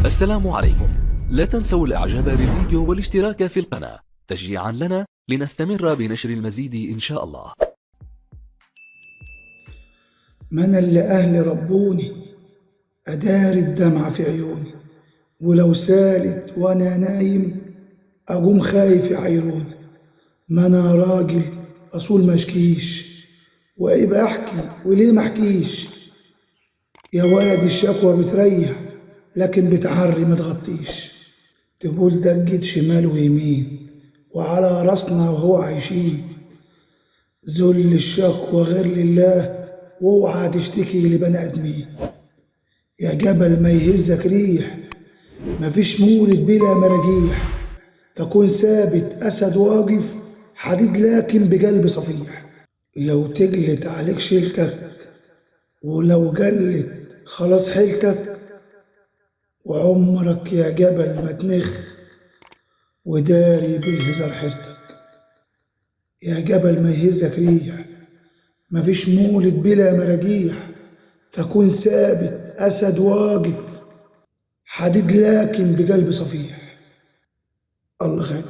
السلام عليكم. لا تنسوا الاعجاب بالفيديو والاشتراك في القناة تشجيعا لنا لنستمر بنشر المزيد ان شاء الله. من اللي أهلي ربوني أداري الدمعة في عيوني، ولو سالت وأنا نايم أقوم خايف يعيروني. ما أنا راجل أصول مشكيش، وعيب أحكي وليه محكيش. يا ولد الشكوى بتريح لكن بتعري متغطيش. تقول دقت شمال ويمين وعلى راسنا وهو عايشين. ذل الشكوى غير لله واوعى تشتكي لبني آدمين. يا جبل ما يهزك ريح مفيش مولد بلا مراجيح، فكون ثابت أسد واقف حديد لكن بقلب صفيح. لو تجلت عليك شيلتك ولو جلت خلاص حيلتك، وعمرك يا جبل ما تنخ وداري بالهزار حيرتك. يا جبل ما يهزك ريح مفيش مولد بلا مراجيح، فكون ثابت أسد واقف حديد لكن بقلب صفيح. الله خير.